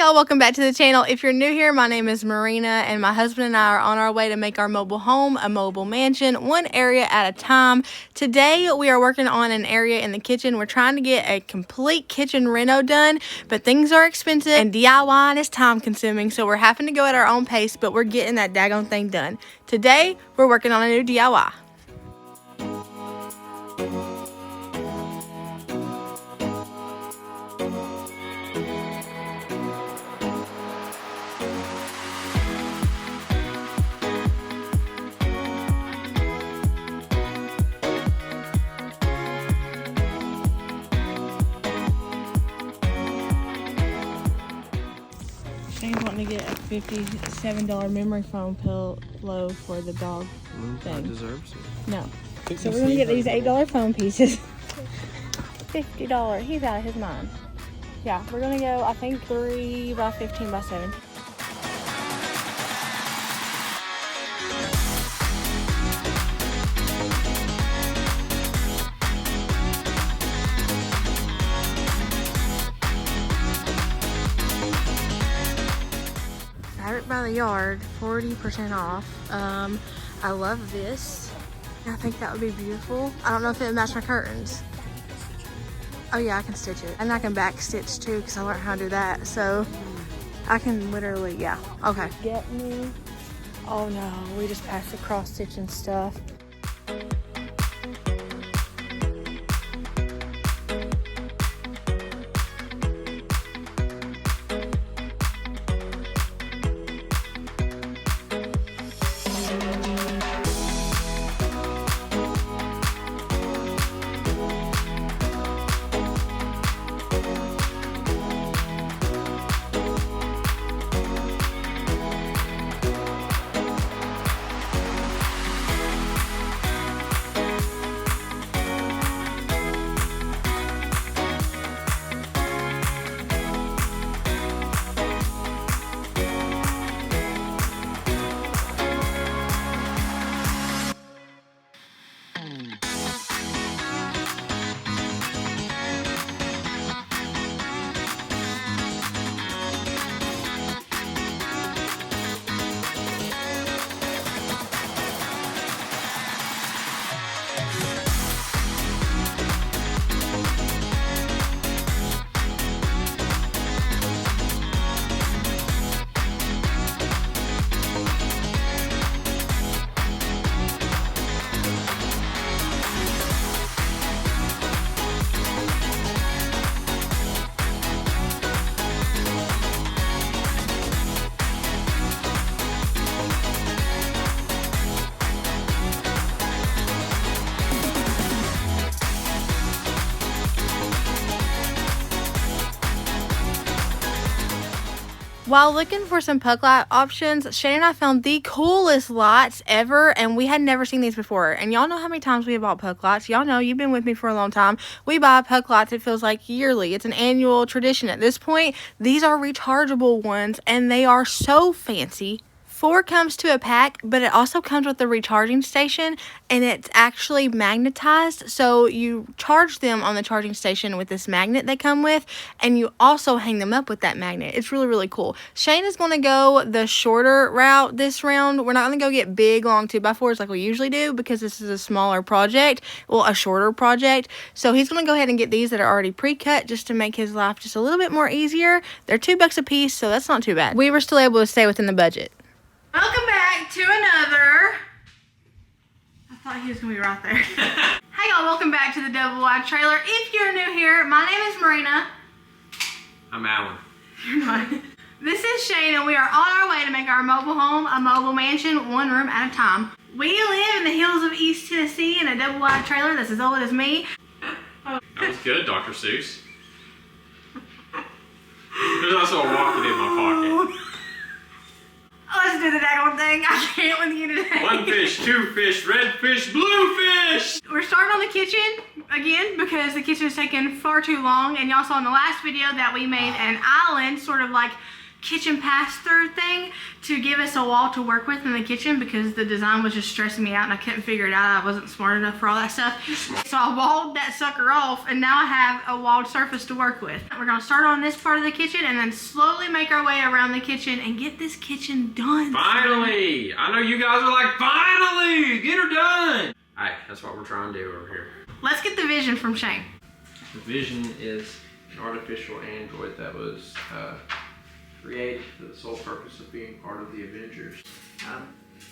y'all, welcome back to the channel. If you're new here, my name is Marina and my husband and I are on our way to make our mobile home a mobile mansion, one area at a time. Today we are working on an area in the kitchen. We're trying to get a complete kitchen reno done, but things are expensive and DIY is time consuming, so we're having to go at our own pace, but we're getting that daggone thing done. Today we're working on a new DIY. Shane's wanting to get a $57 memory foam pillow for the dog thing. That deserves it. No. So we're gonna get these $8 foam pieces. $50. He's out of his mind. Yeah, we're gonna go, I think 3 by 15 by 7. Right by the yard, 40% off. I love this. I think that would be beautiful. I don't know if it would match my curtains. Oh yeah, I can stitch it. And I can back stitch too because I learned how to do that. So I can literally, yeah. Okay. Get me. Oh no, we just passed the cross stitching stuff. While looking for some puck light options, Shane and I found the coolest lights ever, and we had never seen these before. And y'all know how many times we have bought puck lights. Y'all know, you've been with me for a long time. We buy puck lights, it feels like yearly. It's an annual tradition at this point. These are rechargeable ones, and they are so fancy. 4 comes to a pack, but it also comes with the recharging station, and it's actually magnetized, so you charge them on the charging station with this magnet they come with, and you also hang them up with that magnet. It's really, really cool. Shane is going to go the shorter route this round. We're not going to go get big, long 2x4s like we usually do because this is a smaller project, well, a shorter project. So he's going to go ahead and get these that are already pre-cut just to make his life just a little bit more easier. They're $2 a piece, so that's not too bad. We were still able to stay within the budget. Welcome back to another. I thought he was gonna be right there. Hey y'all, welcome back to the double wide trailer. If you're new here, my name is Marina. I'm Alan. You're not. This is Shane, and we are on our way to make our mobile home a mobile mansion, one room at a time. We live in the hills of East Tennessee in a double wide trailer that's as old as me. That was good, Dr. Seuss. There's also a walkie in my pocket. Let's do the daggone thing. I can't with you today. 1 fish, 2 fish, red fish, blue fish. We're starting on the kitchen again because the kitchen is taking far too long, and y'all saw in the last video that we made an island, sort of like kitchen pass-through thing to give us a wall to work with in the kitchen because the design was just stressing me out and I couldn't figure it out. I wasn't smart enough for all that stuff. So I walled that sucker off and now I have a walled surface to work with. We're gonna start on this part of the kitchen and then slowly make our way around the kitchen and get this kitchen done. Finally! I know you guys are like, finally! Get her done! Alright, that's what we're trying to do over here. Let's get the vision from Shane. The vision is an artificial android that was created for the sole purpose of being part of the Avengers.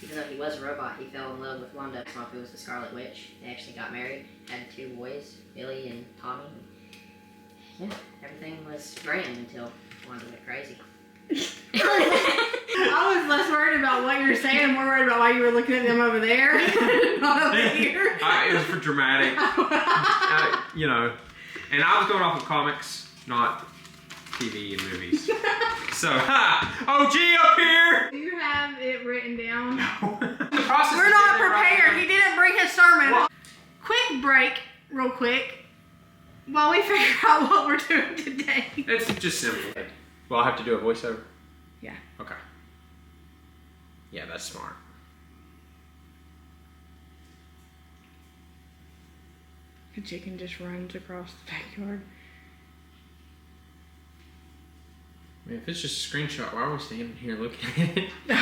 Even though he was a robot, he fell in love with Wanda, who was the Scarlet Witch. They actually got married, had 2 boys, Billy and Tommy. Yeah, everything was grand until Wanda went crazy. I was less worried about what you were saying and more worried about why you were looking at them over there, not over here. It was for dramatic, you know. And I was going off of comics, not TV and movies. So, OG up here! Do you have it written down? No. The process We're not prepared. He didn't bring his sermon. What? Quick break, real quick, while we figure out what we're doing today. It's just simple. Well, I have to do a voiceover? Yeah. Okay. Yeah, that's smart. The chicken just runs across the backyard. I mean, if it's just a screenshot, why are we standing here looking at it? So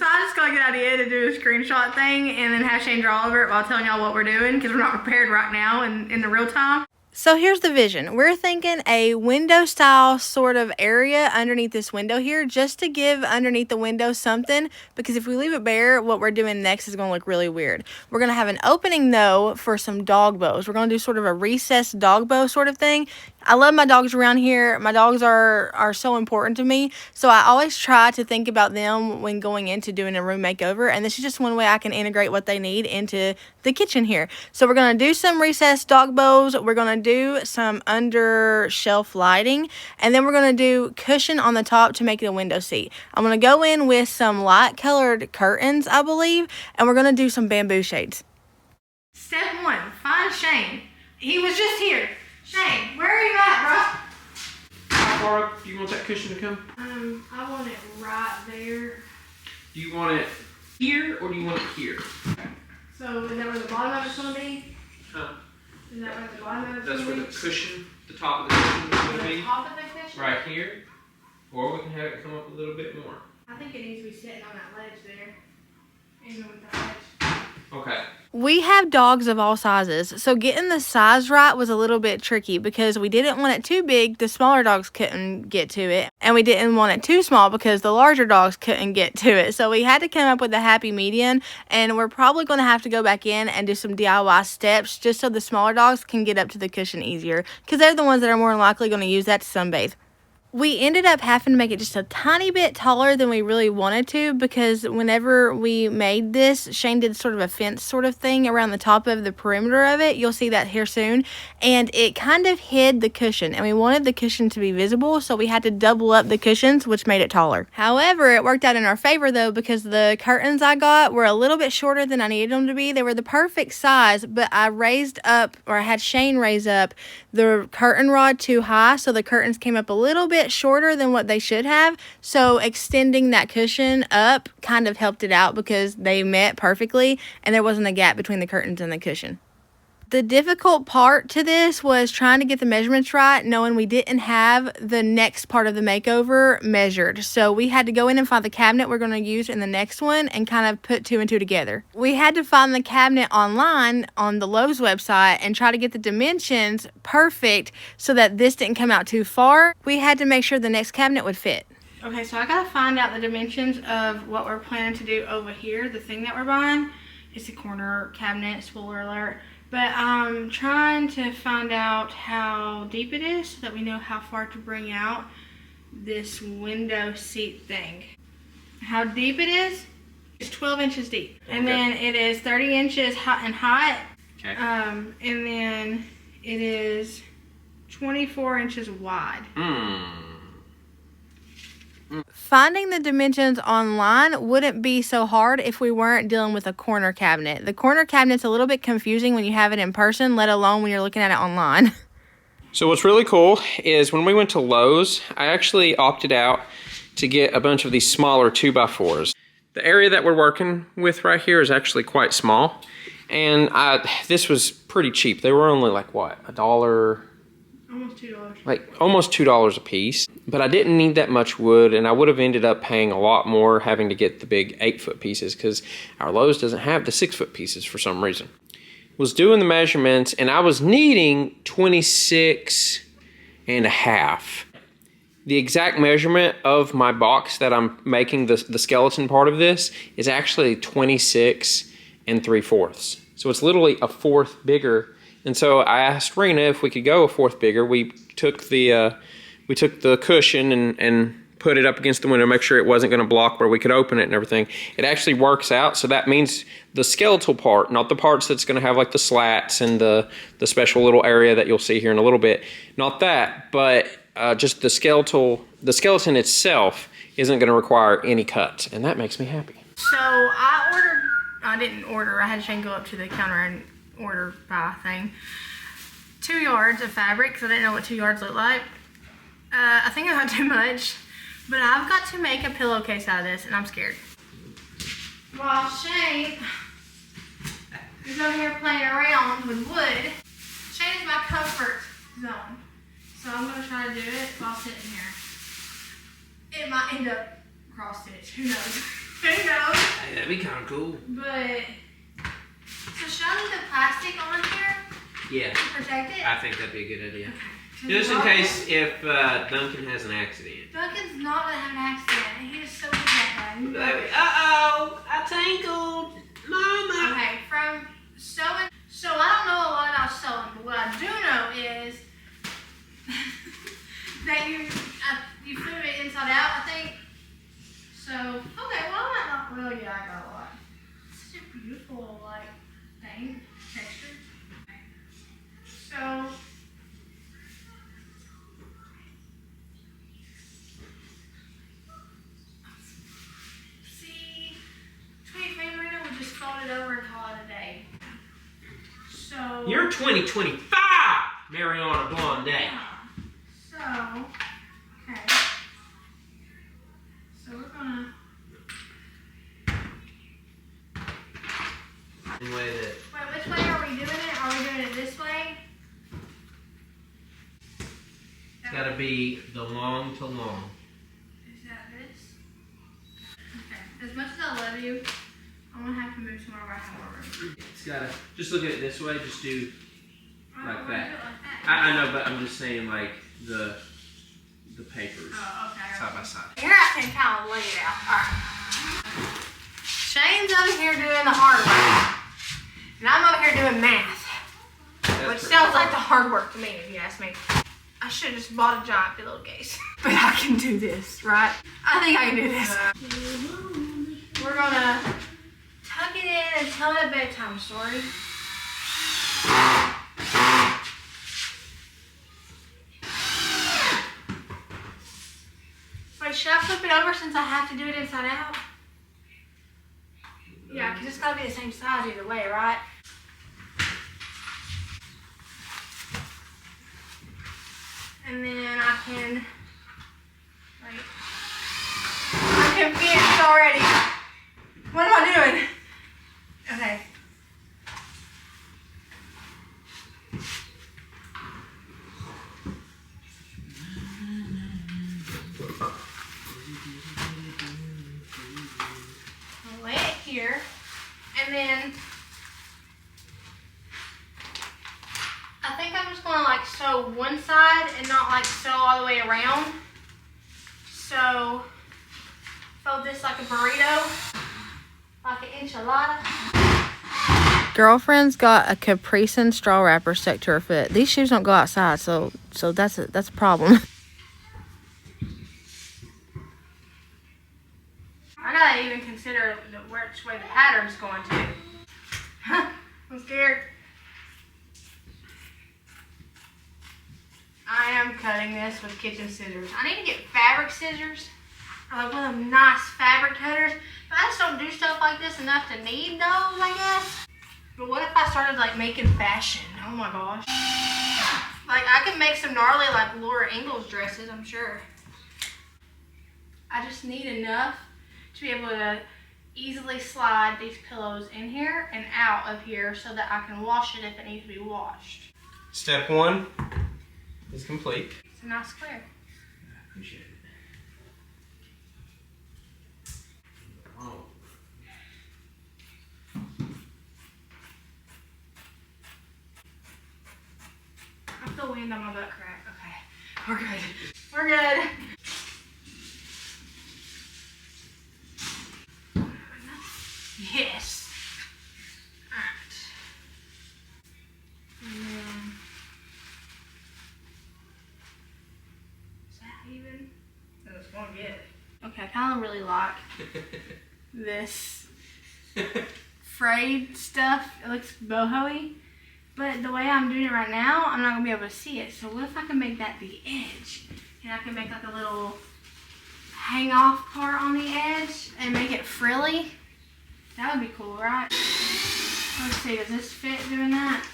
I just got a good idea to do a screenshot thing and then have Shane draw over it while telling y'all what we're doing because we're not prepared right now in the real time. So here's the vision. We're thinking a window style sort of area underneath this window here just to give underneath the window something, because if we leave it bare, what we're doing next is going to look really weird. We're going to have an opening though for some dog bows. We're going to do sort of a recessed dog bow sort of thing. I love my dogs around here. My dogs are so important to me. So I always try to think about them when going into doing a room makeover. And this is just one way I can integrate what they need into the kitchen here. So we're going to do some recessed dog bows. We're going to do some under shelf lighting. And then we're going to do cushion on the top to make it a window seat. I'm going to go in with some light colored curtains, I believe. And we're going to do some bamboo shades. Step 1, find Shane. He was just here. Shane, where are you at, bro? How far up do you want that cushion to come? I want it right there. Do you want it here or do you want it here? So is that where the bottom of it's gonna be? Huh? Is that where the bottom of it's That's gonna where be? the cushion, the top of the cushion is going to The be. top of the cushion? Right here. Or we can have it come up a little bit more. I think it needs to be sitting on that ledge there. Even with the ledge. Okay. We have dogs of all sizes, so getting the size right was a little bit tricky because we didn't want it too big, the smaller dogs couldn't get to it, and we didn't want it too small because the larger dogs couldn't get to it. So we had to come up with a happy median, and we're probably going to have to go back in and do some DIY steps just so the smaller dogs can get up to the cushion easier because they're the ones that are more likely going to use that to sunbathe. We ended up having to make it just a tiny bit taller than we really wanted to because whenever we made this, Shane did sort of a fence sort of thing around the top of the perimeter of it. You'll see that here soon. And it kind of hid the cushion, and we wanted the cushion to be visible, so we had to double up the cushions, which made it taller. However, it worked out in our favor though because the curtains I got were a little bit shorter than I needed them to be. They were the perfect size, but I raised up, or I had Shane raise up the curtain rod too high, so the curtains came up a little bit shorter than what they should have. So extending that cushion up kind of helped it out because they met perfectly and there wasn't a gap between the curtains and the cushion. The difficult part to this was trying to get the measurements right, knowing we didn't have the next part of the makeover measured. So we had to go in and find the cabinet we're going to use in the next one and kind of put 2 and 2 together. We had to find the cabinet online on the Lowe's website and try to get the dimensions perfect so that this didn't come out too far. We had to make sure the next cabinet would fit. Okay, so I gotta find out the dimensions of what we're planning to do over here, the thing that we're buying. It's a corner cabinet, spoiler alert. But I'm trying to find out how deep it is so that we know how far to bring out this window seat thing. How deep it is? It's 12 inches deep. Okay. And then it is 30 inches in height. Okay. And then it is 24 inches wide. Finding the dimensions online wouldn't be so hard if we weren't dealing with a corner cabinet. The corner cabinet's a little bit confusing when you have it in person, let alone when you're looking at it online. So what's really cool is when we went to Lowe's, I actually opted out to get a bunch of these smaller 2x4s. The area that we're working with right here is actually quite small. And this was pretty cheap. They were only like what, $1? Almost $2. Like almost $2 a piece. But I didn't need that much wood, and I would have ended up paying a lot more having to get the big 8-foot pieces because our Lowe's doesn't have the 6-foot pieces for some reason. Was doing the measurements, and I was needing 26.5. The exact measurement of my box that I'm making the skeleton part of this is actually 26 3/4. So it's literally a fourth bigger. And so I asked Rena if we could go a fourth bigger. We took the cushion and put it up against the window, make sure it wasn't going to block where we could open it and everything. It actually works out, so that means the skeletal part, not the parts that's going to have like the slats and the special little area that you'll see here in a little bit. Not that, but just the skeleton itself isn't going to require any cuts, and that makes me happy. So I didn't order, I had Shane go up to the counter and order buy thing. 2 yards of fabric, because I didn't know what 2 yards looked like. I think I got too much, but I've got to make a pillowcase out of this, and I'm scared. While Shane is over here playing around with wood, Shane is my comfort zone. So I'm going to try to do it while sitting here. It might end up cross-stitch, who knows? Who knows? Hey, that'd be kind of cool. But, so should I leave the plastic on here Yeah, to protect it? I think that'd be a good idea. Okay. Just in case if Duncan has an accident. Duncan's not going to have an accident. He is so good at that. Uh-oh, I tangled. Mama. Okay, from sewing. So I don't know a lot about sewing, but what I do know is that you flip it inside out, I think. So, okay, well, I might not. Well, yeah, I got a lot. Such a beautiful, like, thing, texture. So, see, 2020 Merina would just fold it over and call it a day. So, You're 2025, Mariana Blonde. yeah. So, okay. So we're gonna. In a way that Wait, which way are we doing it? Are we doing it this way? it's got to be the long to long. Is that this? Okay. As much as I love you, I'm gonna have to move somewhere where I have more room. It's got to just look at it this way. Just do I like don't wanna that. do it like that. I know, but I'm just saying like the papers Oh, okay. side by side. Here I can kind of lay it out. Alright. Shane's over here doing the hard work. And I'm over here doing math. Which sounds like the hard work to me, if you ask me. I should have just bought a giant pillowcase. But I can do this, right? I think I can do this. We're gonna tuck it in and tell it a bedtime story. Wait, should I flip it over since I have to do it inside out? Yeah, because it's got to be the same size either way, right? And then I can, wait, I'm confused already. What am I doing? Okay. I'll lay it here, and then I think I'm just gonna like sew one side and not like sew all the way around. So fold this like a burrito, like an enchilada. Girlfriend's got a capricin straw wrapper stuck to her foot. These shoes don't go outside, so that's a problem. I gotta even consider which way the pattern's going to. I'm scared. I am cutting this with kitchen scissors. I need to get fabric scissors, or like one of them nice fabric cutters. But I just don't do stuff like this enough to need those, I guess. But what if I started like making fashion? Oh my gosh. Like, I can make some gnarly, like, Laura Ingalls dresses, I'm sure. I just need enough to be able to easily slide these pillows in here and out of here so that I can wash it if it needs to be washed. Step 1 is complete. It's a nice square. I appreciate it. Oh. I feel wind on my butt crack. Okay, we're good. We're good. Yes. Alright. And then, is that even? That was going good. Okay, I kind of really like this frayed stuff. It looks boho-y. But the way I'm doing it right now, I'm not going to be able to see it. So what if I can make that the edge? And I can make like a little hang off part on the edge and make it frilly. That would be cool, right? Let's see, does this fit doing that?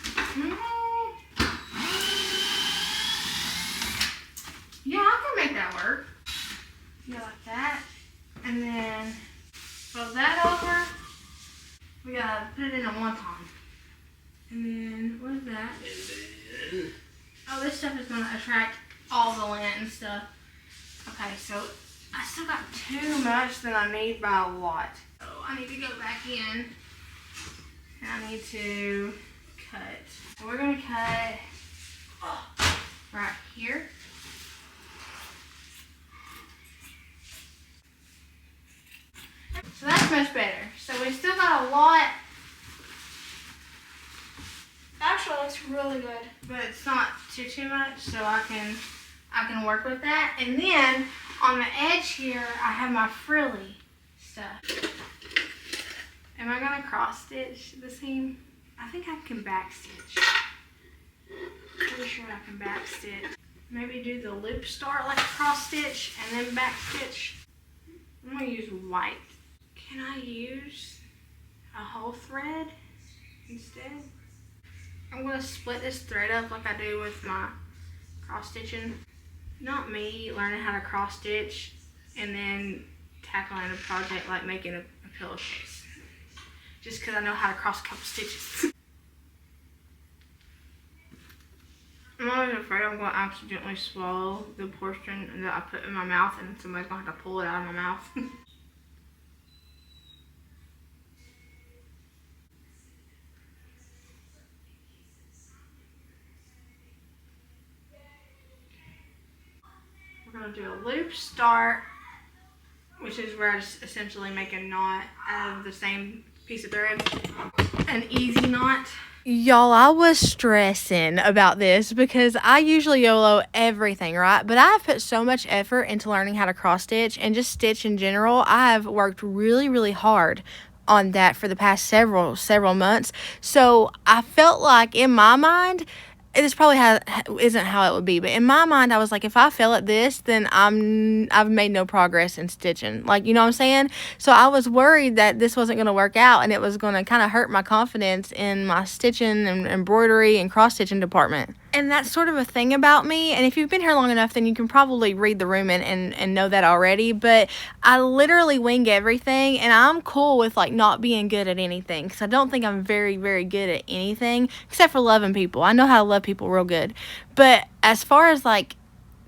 Yeah, I can make that work. Yeah, like that. And then fold that over. We gotta put it in a wonton. And then, what is that? Oh, this stuff is gonna attract all the lint and stuff. Okay, so I still got too much than I need by a lot. So I need to go back in and I need to cut. So we're gonna cut right here. So that's much better. So we still got a lot. Actually looks really good, but it's not too much, so I can work with that. And then on the edge here, I have my frilly stuff. Am I gonna cross stitch the seam? I think I can back stitch. Pretty sure I can back stitch. Maybe do the loop start like a cross stitch and then back stitch. I'm gonna use white. Can I use a whole thread instead? I'm gonna split this thread up like I do with my cross stitching. Not me learning how to cross stitch and then tackling a project like making a pillowcase. Just because I know how to cross a couple stitches. I'm always afraid I'm going to accidentally swallow the portion that I put in my mouth and somebody's going to have to pull it out of my mouth. We're going to do a loop start, which is where I just essentially make a knot out of the same piece of thread. An easy knot. Y'all, I was stressing about this because I usually YOLO everything, right? But I've put so much effort into learning how to cross stitch and just stitch in general. I've worked really, really hard on that for the past several months. So I felt like in my mind, this probably isn't how it would be, but in my mind, I was like, if I fail at this, then I've made no progress in stitching. Like, you know what I'm saying? So I was worried that this wasn't going to work out and it was going to kind of hurt my confidence in my stitching and embroidery and cross-stitching department. And that's sort of a thing about me. And if you've been here long enough, then you can probably read the room and know that already. But I literally wing everything, and I'm cool with like not being good at anything because I don't think I'm very, very good at anything except for loving people. I know how to love people real good. But as far as like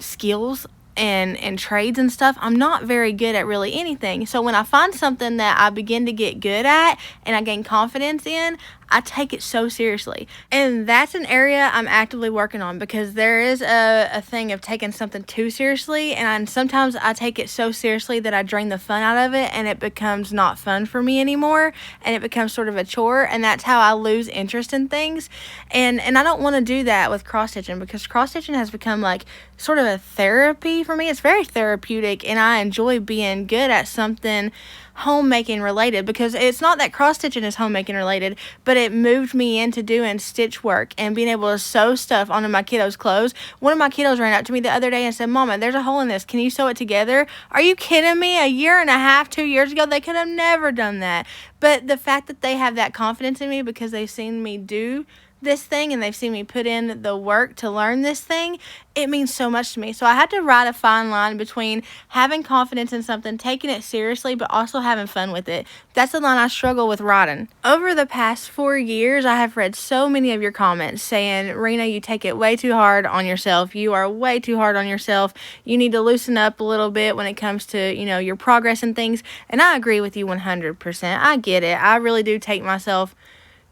skills and trades and stuff, I'm not very good at really anything. So when I find something that I begin to get good at and I gain confidence in, I take it so seriously. And that's an area I'm actively working on because there is a thing of taking something too seriously, and sometimes I take it so seriously that I drain the fun out of it and it becomes not fun for me anymore and it becomes sort of a chore, and that's how I lose interest in things. And I don't want to do that with cross stitching because cross stitching has become like sort of a therapy for me. It's very therapeutic and I enjoy being good at something homemaking related, because it's not that cross stitching is homemaking related, but it moved me into doing stitch work and being able to sew stuff onto my kiddos' clothes. One of my kiddos ran up to me the other day and said, "Mama, there's a hole in this. Can you sew it together?" Are you kidding me? A year and a half, 2 years ago, they could have never done that. But the fact that they have that confidence in me because they've seen me do this thing and they've seen me put in the work to learn this thing, it means so much to me. So I had to ride a fine line between having confidence in something, taking it seriously, but also having fun with it. That's the line I struggle with riding. Over the past 4 years, I have read so many of your comments saying, Rena, you take it way too hard on yourself. You are way too hard on yourself. You need to loosen up a little bit when it comes to, you know, your progress and things. And I agree with you 100%. I get it. I really do take myself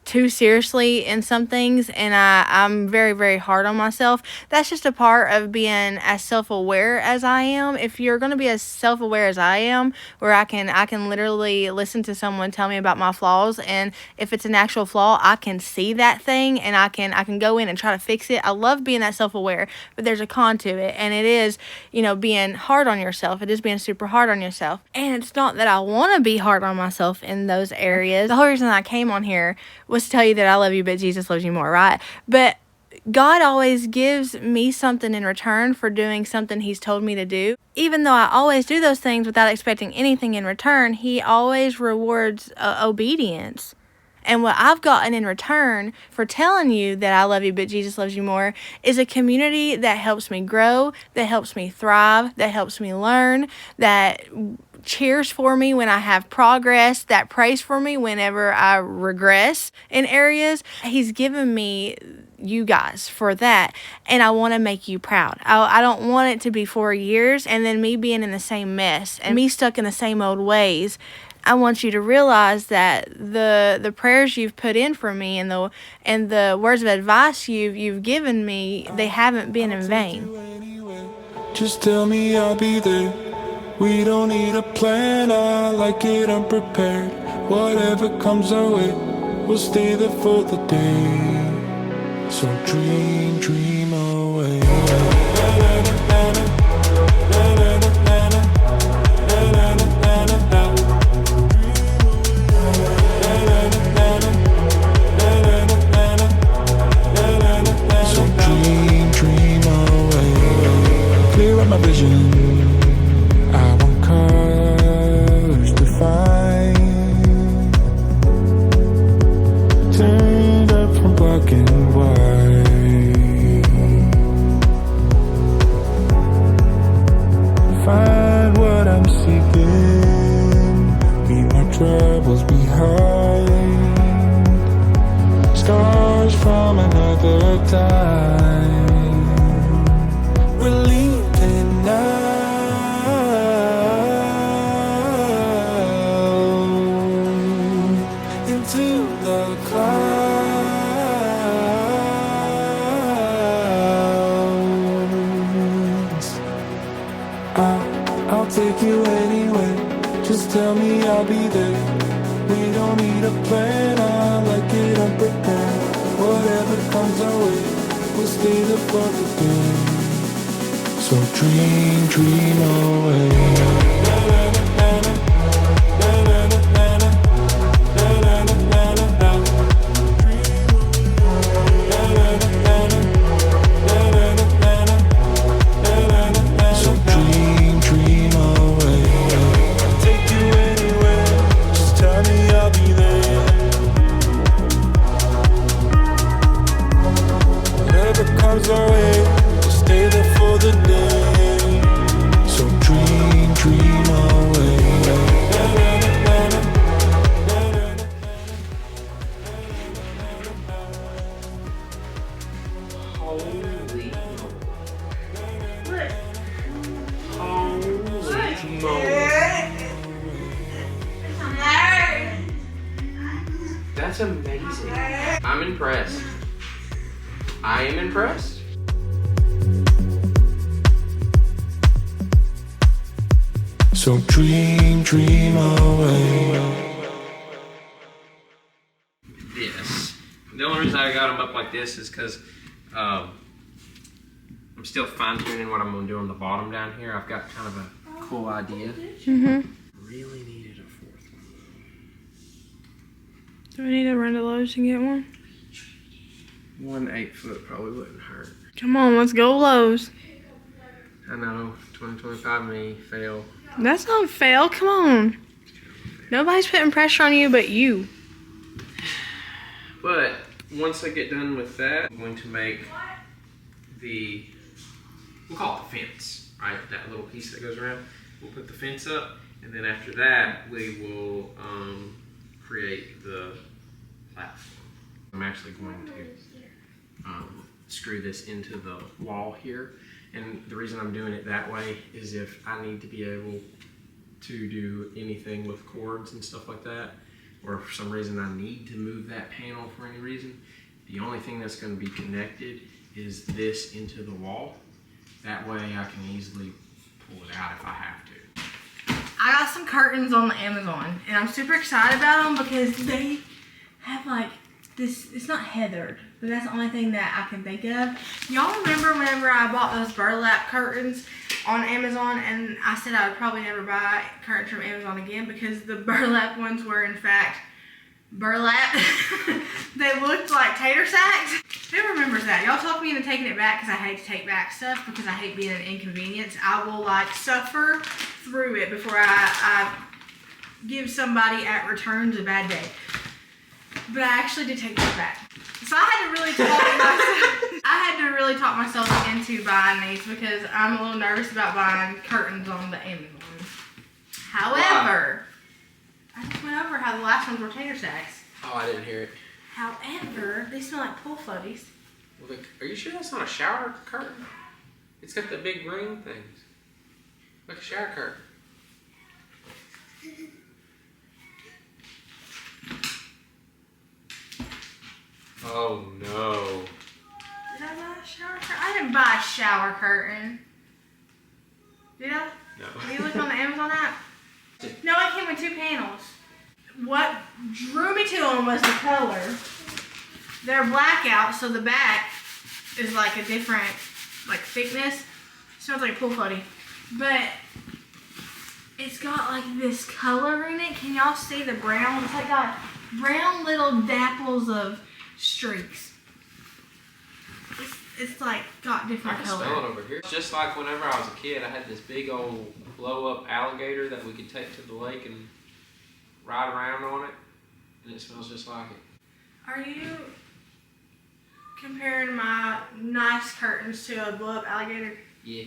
too seriously in some things, and I'm very, very hard on myself. That's just a part of being as self-aware as I am. If you're going to be as self-aware as I am, where I can literally listen to someone tell me about my flaws, and if it's an actual flaw, I can see that thing and I can go in and try to fix it. I love being that self-aware, but there's a con to it, and it is, you know, being hard on yourself. It is being super hard on yourself. And it's not that I want to be hard on myself in those areas. The whole reason I came on here was to tell you that I love you, but Jesus loves you more, right? But God always gives me something in return for doing something He's told me to do. Even though I always do those things without expecting anything in return, He always rewards obedience. And what I've gotten in return for telling you that I love you, but Jesus loves you more, is a community that helps me grow, that helps me thrive, that helps me learn, that cheers for me when I have progress, that prays for me whenever I regress in areas. He's given me you guys for that, and I want to make you proud. I don't want it to be 4 years and then me being in the same mess and me stuck in the same old ways. I want you to realize that the prayers you've put in for me and the words of advice you've given me, they haven't been in vain. Just tell me I'll be there. We don't need a plan, I like it unprepared. Whatever comes our way, we'll stay there for the day. So dream away. So dream away. Clear up my vision. Turned up from black and white. Find what I'm seeking. Leave my troubles behind. Scars from another time. We're leaving now. I'll take you anywhere. Just tell me I'll be there. We don't need a plan, I like it unprepared. Whatever comes our way, we'll stay there for the day. So dream away. That's amazing. I'm impressed. I am impressed. So dream away. Yes. The only reason I got them up like this is because I'm still fine-tuning what I'm going to do on the bottom down here. I've got kind of a cool idea. Mm-hmm. Really needed a fourth one. Do we need to run to Lowe's and get one? 1 8-foot probably wouldn't hurt. Come on, let's go Lowe's. I know, 2025 me, fail. That's not fail, come on. Nobody's putting pressure on you but you. But once I get done with that, I'm going to make we'll call it the fence, right? That little piece that goes around. We'll put the fence up, and then after that, we will create the platform. I'm actually going to screw this into the wall here, and the reason I'm doing it that way is if I need to be able to do anything with cords and stuff like that, or if for some reason I need to move that panel for any reason, the only thing that's going to be connected is this into the wall. That way I can easily pull it out if I have to. I got some curtains on the Amazon, and I'm super excited about them because they have like this, it's not heathered, but that's the only thing that I can think of. Y'all remember whenever I bought those burlap curtains on Amazon, and I said I would probably never buy curtains from Amazon again because the burlap ones were in fact burlap. They looked like tater sacks. Who remembers that? Y'all talked me into taking it back because I hate to take back stuff because I hate being an inconvenience. I will like suffer through it before I give somebody at returns a bad day. But I actually did take it back. So I had to really talk myself into buying these because I'm a little nervous about buying curtains on the Amazon. However, I just went over how the last ones were tater sacks. Oh, I didn't hear it. However, they smell like pool floaties. Well, are you sure that's not a shower curtain? It's got the big ring things. Like a shower curtain. Oh no. Did I buy a shower curtain? I didn't buy a shower curtain. Did I? No. Did you look on the Amazon app? No, it came with 2 panels. What drew me to them was the color. They're blackout, so the back is like a different like thickness. Smells like a pool floaty. But it's got like this color in it. Can y'all see the brown? It's like got brown little dapples of streaks. It's like got different I can color. smell it over here. Just like whenever I was a kid, I had this big old blow-up alligator that we could take to the lake and ride around on it, and it smells just like it. Are you comparing my nice curtains to a blow-up alligator? Yeah.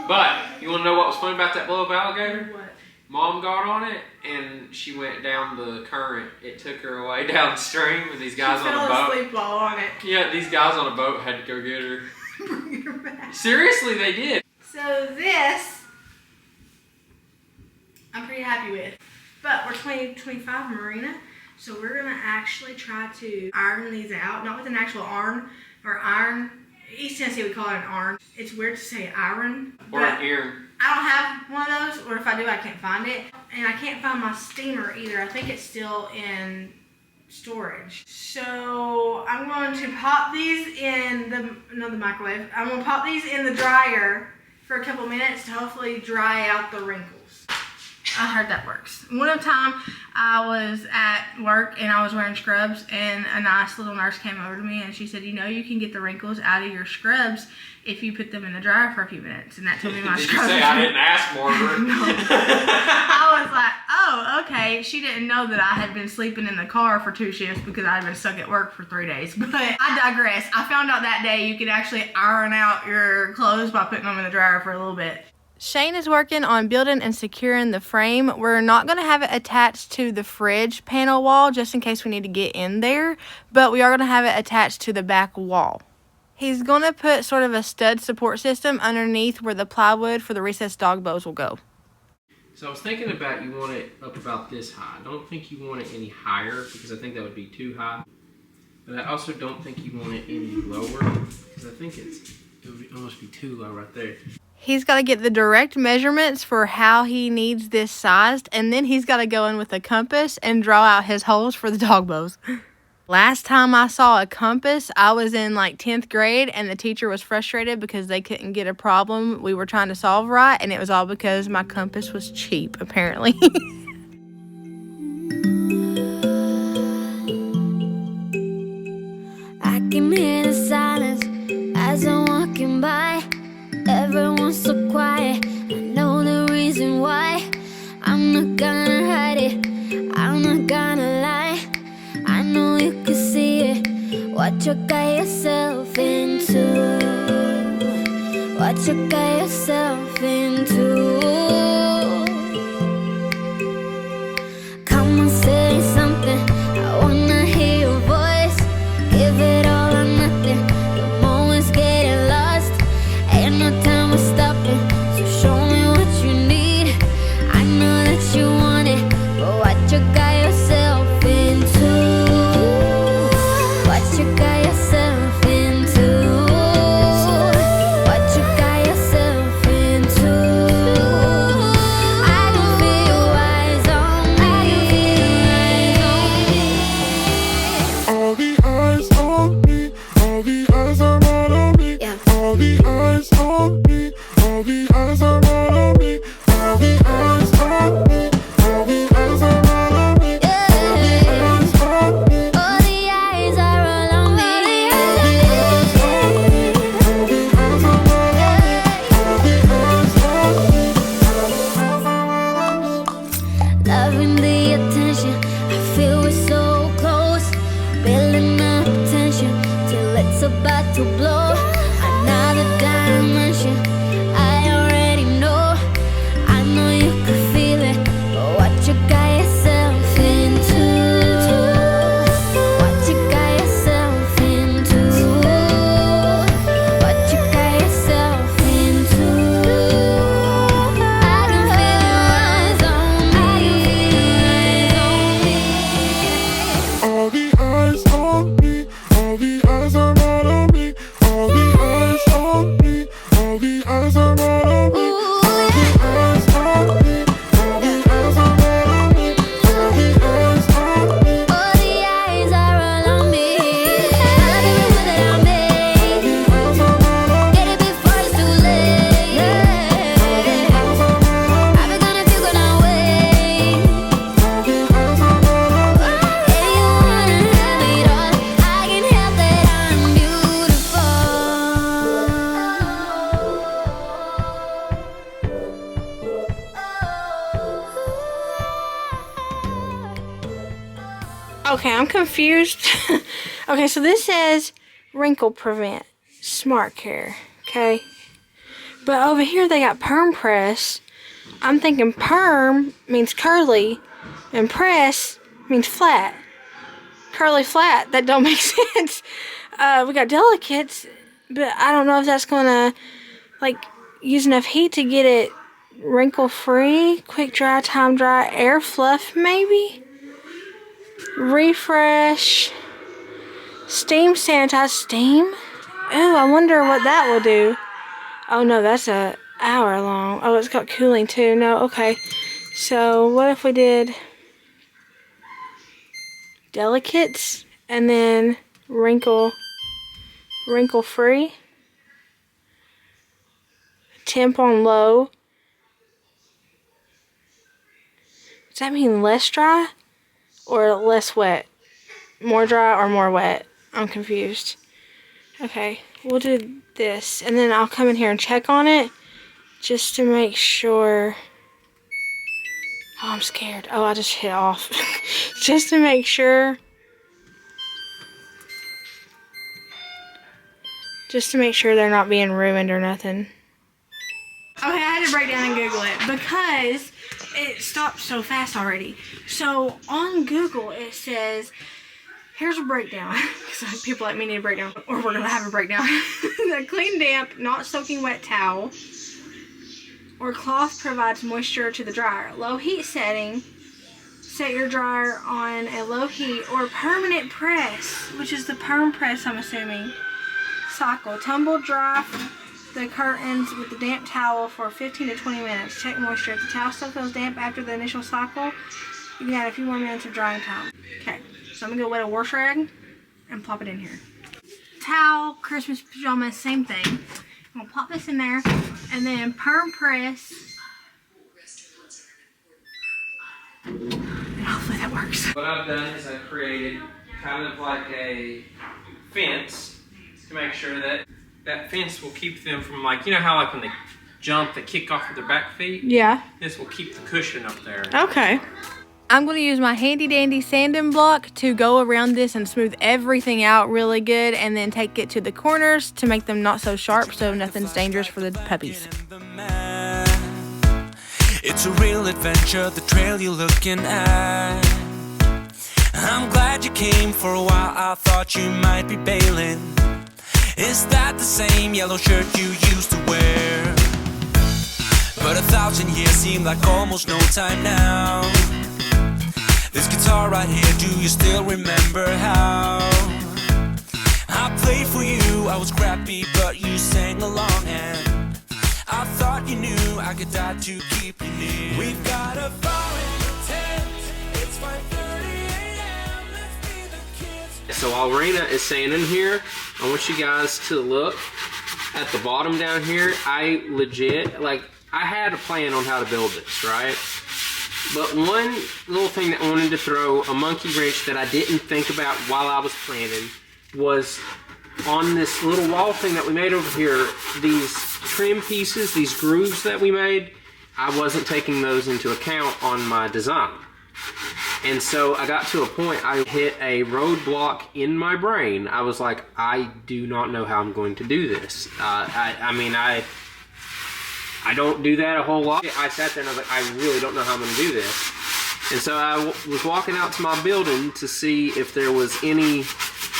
But you want to know what was funny about that blow-up alligator? What? Mom got on it, and she went down the current. It took her away downstream, and these guys She on a fell boat. asleep while on it. Yeah, these guys on a boat had to go get her. Bring her back. Seriously, they did. So this, I'm pretty happy with. But we're 2025 Merina, so we're gonna actually try to iron these out, not with an actual iron or iron. East Tennessee we call it an iron. It's weird to say iron. Or an iron. I don't have one of those, or if I do, I can't find it. And I can't find my steamer either. I think it's still in storage. So I'm going to pop these in the microwave. I'm gonna pop these in the dryer for a couple minutes to hopefully dry out the wrinkles. I heard that works. One time I was at work and I was wearing scrubs, and a nice little nurse came over to me and she said, you know, you can get the wrinkles out of your scrubs if you put them in the dryer for a few minutes. And that told me my Did scrubs. you say I didn't ask, Margaret? No. I was like, oh, okay. She didn't know that I had been sleeping in the car for 2 shifts because I had been stuck at work for 3 days. But I digress. I found out that day you could actually iron out your clothes by putting them in the dryer for a little bit. Shane is working on building and securing the frame. We're not going to have it attached to the fridge panel wall just in case we need to get in there, but we are going to have it attached to the back wall. He's going to put sort of a stud support system underneath where the plywood for the recessed dog bows will go. So I was thinking about you want it up about this high. I don't think you want it any higher because I think that would be too high. But I also don't think you want it any lower because I think it would almost be too low right there. He's got to get the direct measurements for how he needs this sized, and then he's got to go in with a compass and draw out his holes for the dog bows. Last time I saw a compass, I was in like 10th grade, and the teacher was frustrated because they couldn't get a problem we were trying to solve right, and it was all because my compass was cheap, apparently. I can hear the silence as I'm walking by. Everyone's so quiet, I know the reason why. I'm not gonna hide it, I'm not gonna lie. I know you can see it you got yourself into? What you got yourself into? Come on, say something. I wanna hear your voice. Give it all or nothing. The moment's getting lost. Ain't no time for stopping. So show me what you need. I know that you want it, but what you got yourself into? What you got yourself into? What you got yourself into? I can feel your eyes on me. All the eyes on me, all the eyes are not on me. Yeah. All the eyes on me, all the eyes are not on me. All the eyes on me, all the eyes are not on me. Eyes on me, All the eyes are all on me. all the eyes on me, all the eyes are not on me. All the eyes on me, all the eyes are not on me. Loving the attention, I feel we're so close. Building up tension till it's about to blow. Another dimension, I already know. I know you can feel it, but what you got yourself into? What you got yourself into? What you got yourself into? I can feel your eyes on me. All the eyes on me, all the eyes are not on me. All the eyes on me, all the eyes are not on me. All the eyes on me, all the eyes are not on me. All the eyes on me, All the eyes are all on me. I love every move that I make. eyes are not on me. Get it before it's too late. Eyes are not on me. I've been gonna feel when I wait. All the eyes are not on me. If you wanna have it all, I can help that I'm beautiful. Okay, I'm confused. Okay, so this says wrinkle prevent, smart care. Okay, but over here they got perm press. I'm thinking perm means curly, and press means flat. Curly flat. That don't make sense. We got delicates, but I don't know if that's gonna like use enough heat to get it wrinkle free. Quick dry, time dry, air fluff maybe. Refresh, steam sanitize, steam. Ooh, I wonder what that will do. Oh no, that's a hour long. Oh, it's got cooling too. No, okay. So what if we did delicates and then wrinkle free, temp on low. Does that mean less dry or less wet? More dry or more wet? I'm confused. Okay, we'll do this and then I'll come in here and check on it just to make sure. Oh, I'm scared. Oh, I just hit off. Just to make sure. Just to make sure they're not being ruined or nothing. Okay, I had to break down and Google it because it stopped so fast already. So on Google it says, here's a breakdown. Because people like me need a breakdown, or we're gonna have a breakdown. The clean, damp, not soaking wet towel or cloth provides moisture to the dryer. Low heat setting. Set your dryer on a low heat or permanent press, which is the perm press, I'm assuming. Cycle. Tumble dry the curtains with the damp towel for 15 to 20 minutes. Check moisture. If the towel still feels damp after the initial cycle, you can add a few more minutes of drying time. Okay, so I'm gonna go wet a wash rag and plop it in here. Towel, Christmas pajamas, same thing. I'm gonna plop this in there and then perm press. And hopefully that works. What I've done is I created kind of like a fence to make sure that that fence will keep them from, like, you know how like when they jump, they kick off with their back feet? Yeah. This will keep the cushion up there. Okay. I'm going to use my handy dandy sanding block to go around this and smooth everything out really good, and then take it to the corners to make them not so sharp so nothing's dangerous for the puppies. It's a real adventure, the trail you're looking at. I'm glad you came. For a while I thought you might be bailing. Is that the same yellow shirt you used to wear? But 1,000 years seem like almost no time now. This guitar right here, do you still remember how I played for you? I was crappy, but you sang along, and I thought you knew I could die to keep you near. We've got a fire in the tent. It's 5:30 a.m. Let's be the kids. So while Rena is sanding here, I want you guys to look at the bottom down here. I legit, like, I had a plan on how to build this, right? But one little thing that I wanted to throw a monkey wrench that I didn't think about while I was planning was on this little wall thing that we made over here, these trim pieces, these grooves that we made, I wasn't taking those into account on my design. And so I got to a point, I hit a roadblock in my brain. I was like, I do not know how I'm going to do this. I don't do that a whole lot. I sat there and I was like, I really don't know how I'm going to do this. And so I was walking out to my building to see if there was any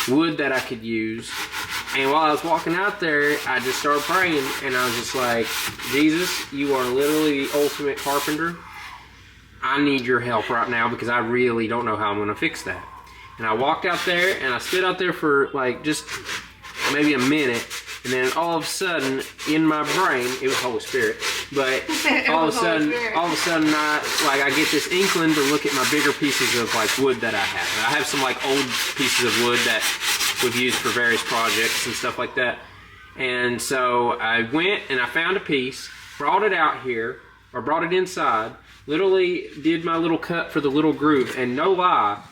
wood that I could use. And while I was walking out there, I just started praying, and I was just like, Jesus, you are literally the ultimate carpenter. I need your help right now because I really don't know how I'm going to fix that. And I walked out there, and I stood out there for like just maybe a minute. And then all of a sudden, in my brain, it was Holy Spirit, but all of a sudden, I get this inkling to look at my bigger pieces of like wood that I have. I have some like old pieces of wood that we've used for various projects and stuff like that. And so I went and I found a piece, brought it out here, or brought it inside, literally did my little cut for the little groove, and no lie,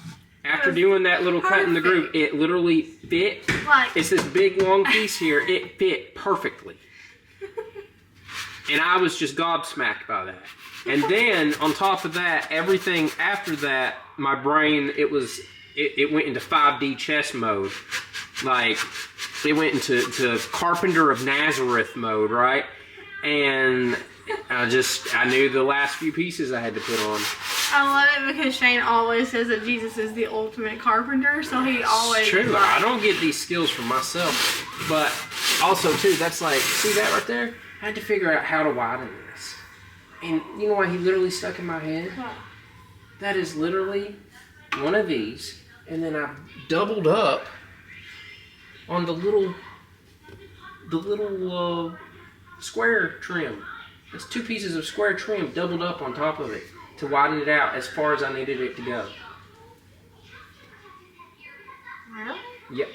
after doing that little cut in the groove, it literally fit. It's this big long piece here. It fit perfectly. And I was just gobsmacked by that. And then on top of that, everything after that, my brain, it went into 5D chess mode. Like, it went into Carpenter of Nazareth mode, right? And I knew the last few pieces I had to put on. I love it because Shane always says that Jesus is the ultimate carpenter, so he always... It's true. I don't get these skills from myself. But also, too, that's like, see that right there? I had to figure out how to widen this. And you know why he literally stuck in my head? What? That is literally one of these, and then I doubled up on the little square trim. It's 2 pieces of square trim doubled up on top of it to widen it out as far as I needed it to go. Really? Yep.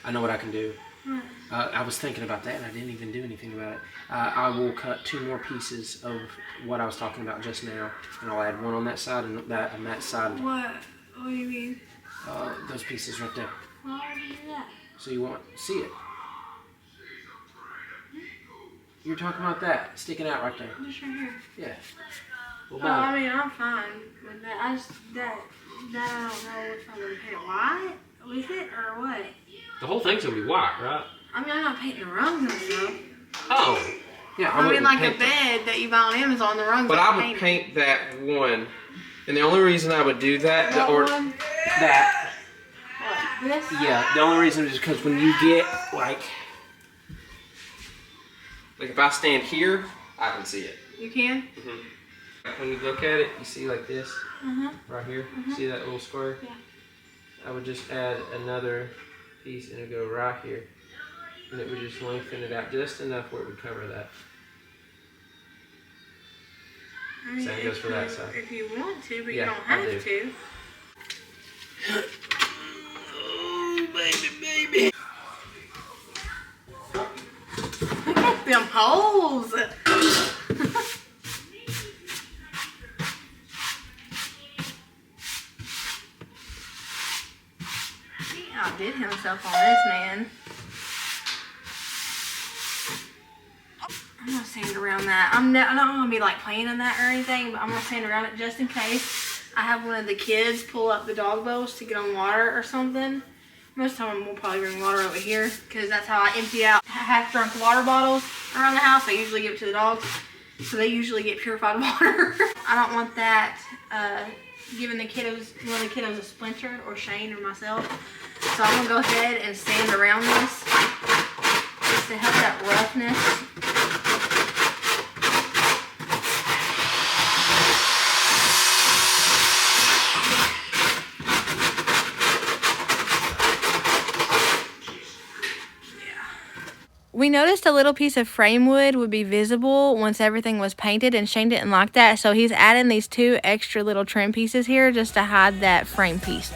I know what I can do. I was thinking about that and I didn't even do anything about it. I will cut 2 more pieces of what I was talking about just now, and I'll add one on that side and that on that side. What? What do you mean? Those pieces right there. Why would you do that? So you want to see it? You're talking about that sticking out right there. Just right here. Yeah. What Oh, about I mean, I'm fine with that. I just, that I don't know if I'm going to paint it white with it or what. the whole thing's gonna be white, right? I mean, I'm not painting the rungs and stuff. Oh. Yeah, I mean, wouldn't like a paint that. bed that you buy on Amazon, the rungs But are I would paint that one. And the only reason I would do that, That or one? that, What, this? yeah, the only reason is because when you get like if I stand here, I can see it. You can? When you look at it, you see like this, Uh-huh. right here. See that little square? Yeah. I would just add another piece and it'd go right here. And it would just lengthen it out just enough where it would cover that. I mean, Same goes for that side. If you want to, but Yeah, you don't I have do. to. Oh, baby. Look at them holes. He outdid himself on this, man. I'm gonna sand around that. I'm not gonna be like playing in that or anything, but I'm gonna sand around it just in case I have one of the kids pull up the dog bowls to get on water or something. Most of the time we'll probably bring water over here because that's how I empty out half-drunk water bottles around the house. I usually give it to the dogs, so they usually get purified water. I don't want that giving the kiddos, one of the kiddos a splinter, or Shane or myself. So I'm gonna go ahead and sand around this just to help that roughness. We noticed a little piece of frame wood would be visible once everything was painted, and Shane didn't like that, so he's adding these 2 extra little trim pieces here just to hide that frame piece.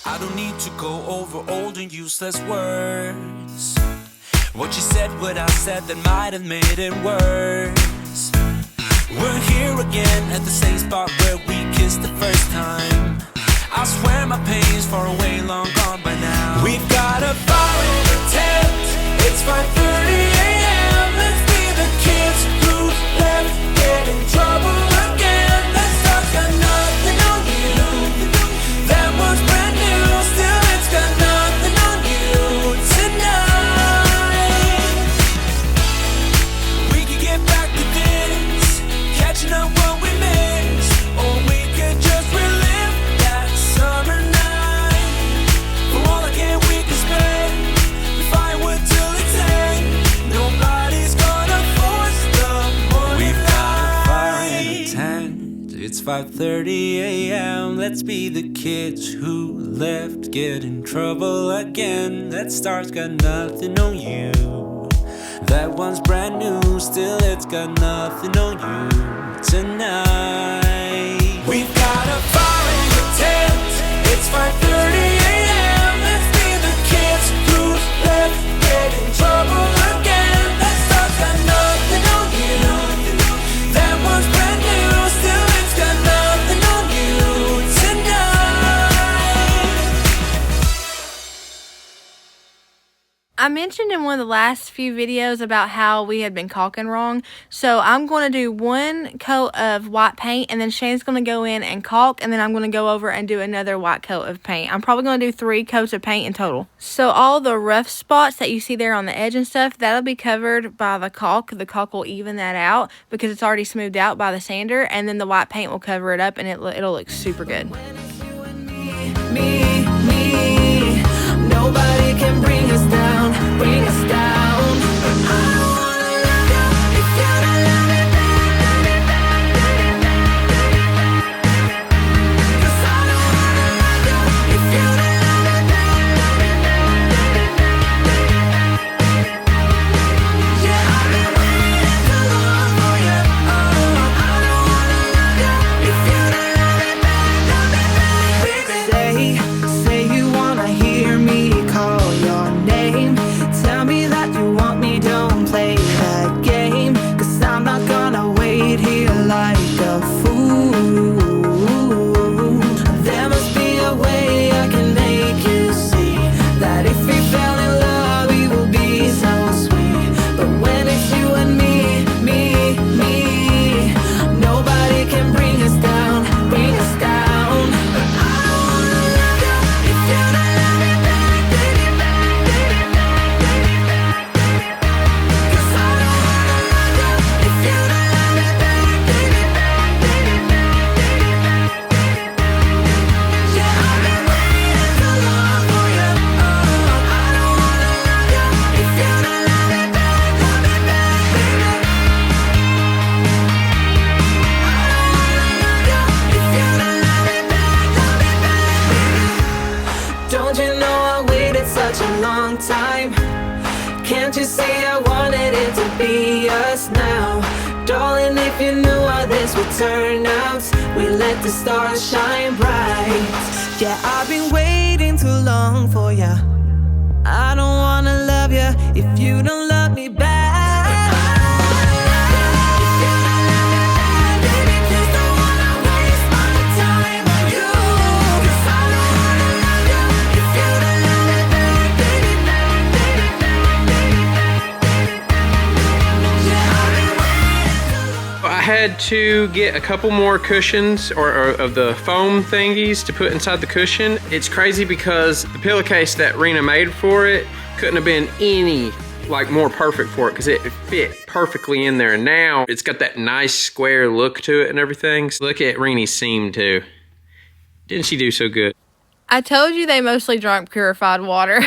I don't need to go over old and useless words. What you said, what I said, that might have made it worse. We're here again at the same spot where we kissed the first time. I swear my pain's far away, long gone by now. We've got a fire in the tent. It's 5:30 a.m. Let's be the kids who left, get in trouble again. That stuff's got nothing on you. That was brand new, still it's got nothing on you tonight. We could get back to this, catching up what we missed, or we could just relive that summer night. For all I care we can spend the firewood till it's end. Nobody's gonna force the morning. We've got a fire in the tent. It's 5:30 a.m. Let's be the kids who left, get in trouble again. That star's got nothing on you. That one's brand new, still it's got nothing on you tonight. We've got a fire in the tent. It's 5:30 a.m. Let's be the kids who left, get in trouble again. That stuff's got nothing on you. That one's brand new, still it's got nothing on you tonight. I mentioned in one of the last few videos about how we had been caulking wrong, so I'm going to do 1 coat of white paint, and then Shane's going to go in and caulk, and then I'm going to go over and do another white coat of paint. I'm probably going to do 3 coats of paint in total. So all the rough spots that you see there on the edge and stuff, that'll be covered by the caulk. The caulk will even that out because it's already smoothed out by the sander, and then the white paint will cover it up, and it'll look super good. Me, nobody can bring us down, bring us down. I don't wanna love you if you don't love me back. 'Cause I don't wanna love you if you don't love me back. Yeah, I've been waiting too long for you. I don't wanna love you if you don't love me back. Say you wanna hear me call your name. Tell me that you want me, don't play that game. 'Cause I'm not gonna wait here like a fool. There must be a way I can make you see that if we fell in love, we will be so sweet. But when it's you and me, nobody can bring us down, bring us down. I don't wanna love you if you don't love me back, baby, back. 'Cause I don't wanna love you if you don't love me back, baby, back. Yeah, I've been waiting too long for you. I don't wanna love you if you don't love me back, baby. Don't you know I waited such a long time? Can't you see I wanted it to be us now? Darling, if you knew how this would turn out, we let the stars shine bright. Yeah, I've been waiting too long for ya. I don't wanna love ya if you don't love me back. If you don't love me back, baby, please don't wanna waste my time on you. had to get a couple more cushions or of the foam thingies to put inside the cushion. It's crazy because the pillowcase that Rena made for it couldn't have been any like more perfect for it because it fit perfectly in there. And now it's got that nice square look to it and everything. So look at Renee's seam too. Didn't she do so good? I told you they mostly drank purified water.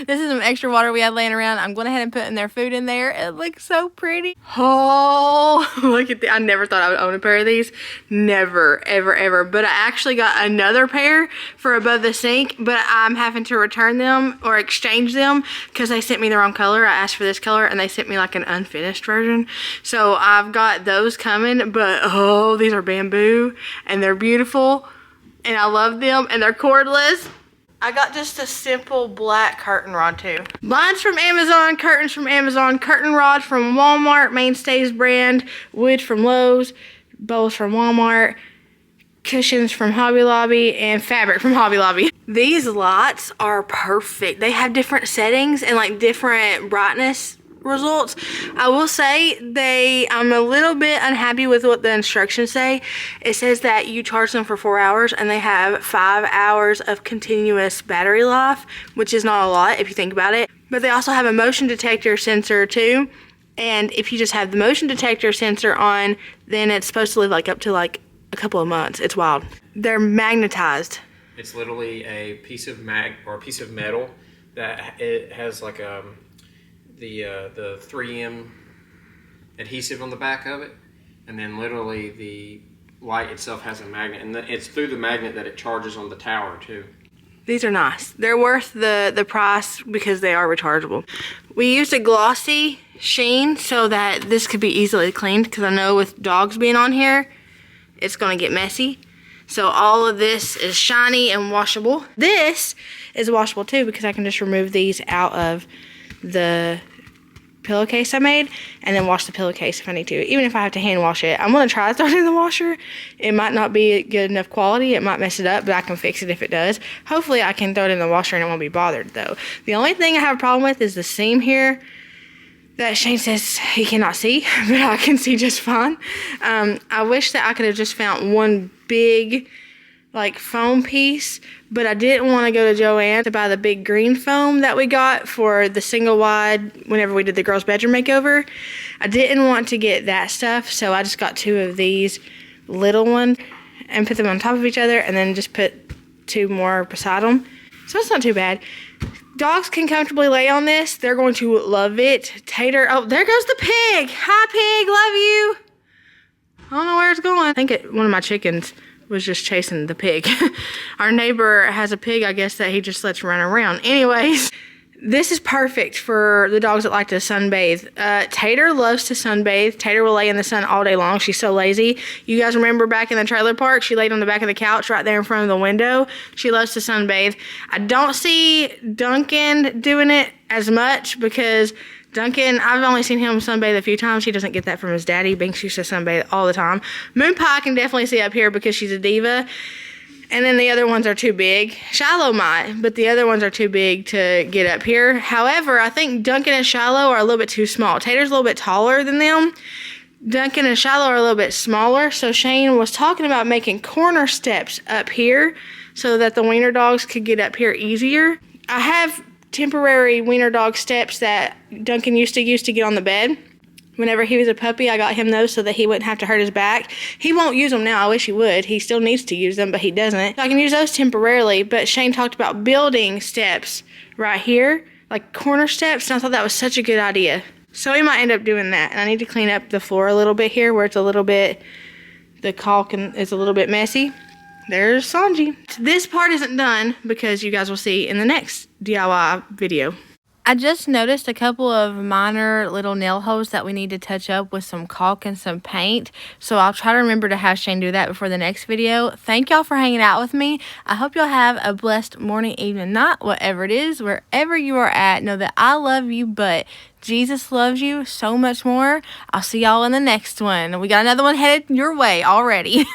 This is some extra water we had laying around. I'm going ahead and putting their food in there. It looks so pretty. Oh, look at that. I never thought I would own a pair of these. Never, ever, ever. But I actually got another pair for above the sink, but I'm having to return them or exchange them because they sent me the wrong color. I asked for this color and they sent me like an unfinished version. So I've got those coming, but oh, these are bamboo and they're beautiful. And I love them, and they're cordless. I got just a simple black curtain rod too. Blinds from Amazon, curtains from Amazon, curtain rods from Walmart, Mainstays brand, wood from Lowe's, bowls from Walmart, cushions from Hobby Lobby, and fabric from Hobby Lobby. These lights are perfect. They have different settings and like different brightness results. I will say I'm a little bit unhappy with what the instructions say. It says that you charge them for 4 hours and they have 5 hours of continuous battery life, which is not a lot if you think about it. But they also have a motion detector sensor too. And if you just have the motion detector sensor on, then it's supposed to live like up to like a couple of months. It's wild. They're magnetized. It's literally a piece of piece of metal that it has like the 3M adhesive on the back of it, and then literally the light itself has a magnet, and it's through the magnet that it charges on the tower too. These are nice. They're worth the price because they are rechargeable. We used a glossy sheen so that this could be easily cleaned because I know with dogs being on here, it's gonna get messy. So all of this is shiny and washable. This is washable too because I can just remove these out of the pillowcase I made and then wash the pillowcase if I need to, even if I have to hand wash it. I'm gonna try to throw it in the washer. It might not be good enough quality, it might mess it up, but I can fix it if it does. Hopefully I can throw it in the washer and it won't be bothered though. The only thing I have a problem with is the seam here that Shane says he cannot see, but I can see just fine. I wish that I could have just found one big like foam piece, but I didn't want to go to Joann to buy the big green foam that we got for the single wide whenever we did the girls' bedroom makeover. I didn't want to get that stuff, so I just got 2 of these little ones and put them on top of each other and then just put 2 more beside them. So it's not too bad. Dogs can comfortably lay on this. They're going to love it. Tater, oh, there goes the pig. Hi, pig, love you. I don't know where it's going. I think one of my chickens was just chasing the pig. Our neighbor has a pig, I guess, that he just lets run around. Anyways, this is perfect for the dogs that like to sunbathe. Tater loves to sunbathe. Tater will lay in the sun all day long. She's so lazy. You guys remember back in the trailer park, she laid on the back of the couch right there in front of the window. She loves to sunbathe. I don't see Duncan doing it as much because Duncan, I've only seen him sunbathe a few times. He doesn't get that from his daddy. Binks used to sunbathe all the time. Moon Pie can definitely see up here because she's a diva. And then the other ones are too big. Shiloh might, but the other ones are too big to get up here. However, I think Duncan and Shiloh are a little bit too small. Tater's a little bit taller than them. Duncan and Shiloh are a little bit smaller. So Shane was talking about making corner steps up here so that the wiener dogs could get up here easier. I have temporary wiener dog steps that Duncan used to get on the bed. Whenever he was a puppy, I got him those so that he wouldn't have to hurt his back. He won't use them now. I wish he would. He still needs to use them, but he doesn't. I can use those temporarily, but Shane talked about building steps right here, like corner steps, and I thought that was such a good idea. So we might end up doing that, and I need to clean up the floor a little bit here where it's a little bit, the caulk is a little bit messy. There's Sanji. This part isn't done because you guys will see in the next DIY video. I just noticed a couple of minor little nail holes that we need to touch up with some caulk and some paint. So I'll try to remember to have Shane do that before the next video. Thank y'all for hanging out with me. I hope y'all have a blessed morning, evening, night, whatever it is, wherever you are at. Know that I love you, but Jesus loves you so much more. I'll see y'all in the next one. We got another one headed your way already.